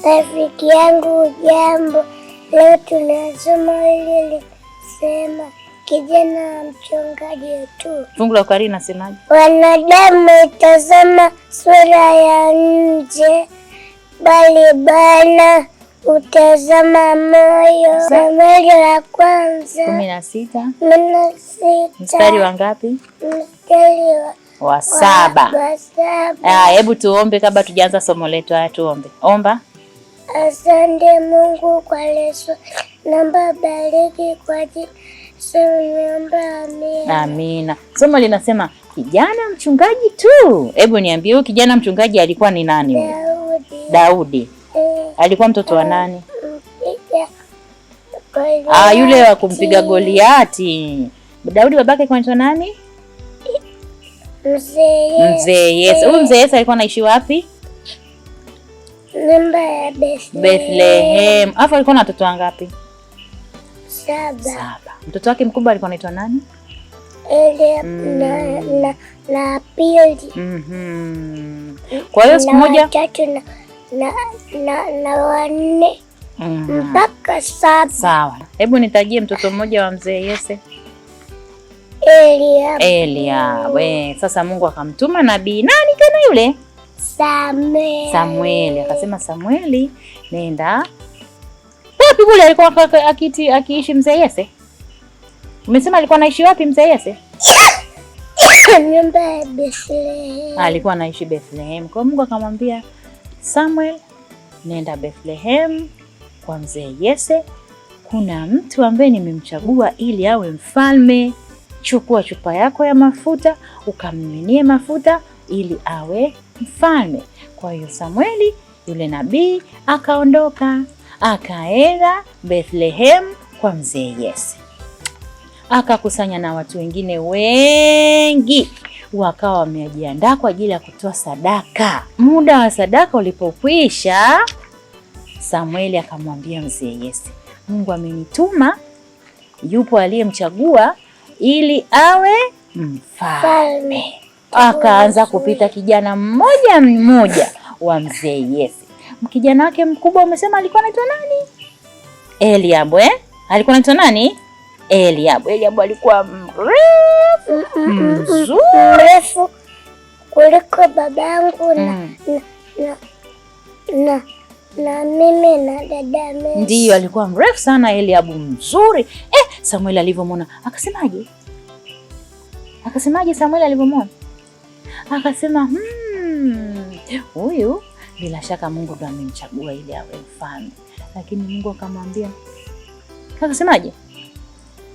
Rafiki yangu jambo, leo tunasoma ile lisema kijana wa mchungaji tu. Fungu la ukariri nasemaje? Wanadamu utazama sura ya nje, bali Bwana utazama moyo. Samueli wa kwanza 16 mstari wa ngapi? Mstari wa 7. Hebu tuombe kabla tujaanza somo letu. Haya, tuombe. Omba. Asante Mungu kwa Yesu, naomba bariki kwa jina naomba, amina. Amina. Somo linasema kijana mchungaji tu. Hebu niambie, huyu kijana mchungaji alikuwa ni nani? Daudi. Alikuwa mtoto wa nani? Yule wa kumpiga Goliati. Daudi babake alikuwa anaitwa nani? Mzee Yese. Huyu Mzee Yese alikuwa anaishi wapi? Nyumba ya Bethlehem. Alafu alikuwa na watoto wangapi? 7. Mtoto wake mkubwa alikuwa anaitwa nani? Eliab na pili. Kwa hiyo siku moja na 4 mpaka 7. Sawa. Hebu nitajie mtoto mmoja wa Mzee Yese. Eliab. Sasa Mungu akamtuma nabii nani tena yule? Samueli. Akasema, Samueli, nenda wapi kule alikuwa akiishi Mzee Yese? Umesema alikuwa anaishi wapi Mzee Yese? Nyumba ya Bethlehem. Alikuwa anaishi Bethlehem. Kwa Mungu akamwambia, Samuel, nenda Bethlehem kwa Mzee Yese. Kuna mtu ambaye nimemchagua ili awe mfalme. Chukua chupa yako ya mafuta, ukamiminie mafuta ili awe mfalme. Kwa hiyo Samueli yule nabii akaondoka, akaenda Bethlehem kwa Mzee Yese. Akakusanya na watu wengine wengi, wakawa wamejiandaa kwa ajili ya kutoa sadaka. Muda wa sadaka ulipokwisha, Samueli akamwambia Mzee Yese, Mungu amenituma, yupo aliyemchagua ili awe mfalme. Akaanza kupita kijana mmoja mmoja wa Mzee Yese. Kijana wake mkubwa umesema alikuwa anaitwa nani? Eliab. Alikuwa anaitwa nani? Eliab. Eliab alikuwa mrefu kuliko babangu na mimi na dada Messi. Ndiyo, alikuwa mrefu sana Eliab, mzuri. Samueli alivyomwona akasemaje? Samueli alivyomwona akasema, huyu bila shaka Mungu ndo amemchagua ili awe mfalme. Lakini Mungu akamwambia, akasemaje?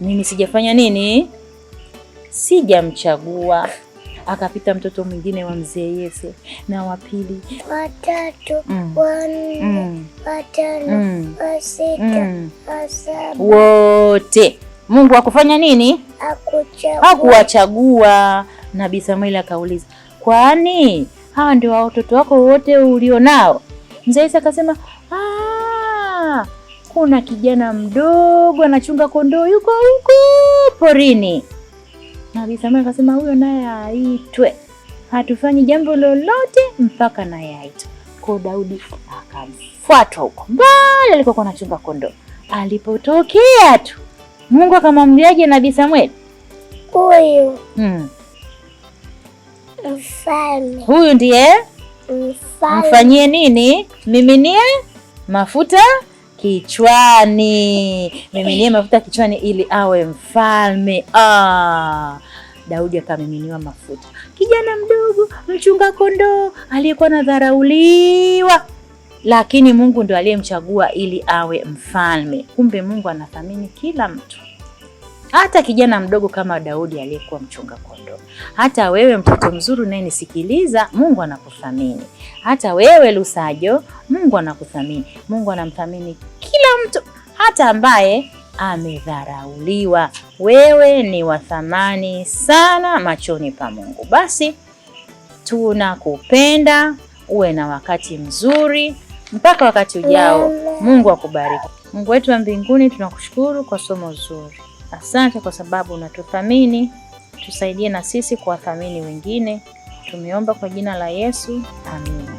Mimi sijafanya nini? Sijamchagua. Akapita mtoto mwingine wa Mzee Yese na wa pili, wa 3, wa 4, wa 5, wa 6, wa 7. Wote Mungu hakufanya nini? Hakuwachagua. Nabii Samueli akauliza, kwani hawa ndio watoto wako wote ulionao? Mzee Yese akasema, kuna kijana mdogo anachunga kondoo yuko huko porini. Nabii Samueli akasema, huyo naye aitwe, hatufanyi jambo lolote mpaka naye aitwe. Kwa Daudi akamfuata huko mbali alikokuwa anachunga kondoo. Alipotokea tu, Mungu akamwambiaje Nabii Samueli? Huyu mfalme. Huyu ndiye mfalme. Mfanyie nini? Miminie mafuta kichwani. Miminie mafuta kichwani ili awe mfalme. Daudi akamiminiwa mafuta. Kijana mdogo mchunga kondoo aliyekuwa nadharauliwa, lakini Mungu ndo aliyemchagua ili awe mfalme. Kumbe Mungu anathamini kila mtu, hata kijana mdogo kama Daudi aliyekuwa mchunga kondoo. Hata wewe mtoto mzuri unayenisikiliza, Mungu anakuthamini. Hata wewe Lusajo, Mungu anakuthamini. Mungu anamthamini kila mtu, hata ambaye amedharauliwa. Wewe ni wa thamani sana machoni pa Mungu. Basi tunakupenda, uwe na wakati mzuri. Mpaka wakati ujao, Mungu akubariki. Mungu wetu wa mbinguni, tunakushukuru kwa somo zuri. Asante kwa sababu unatuthamini. Tusaidie na sisi kuwathamini wengine. Tumeomba kwa jina la Yesu. Amina.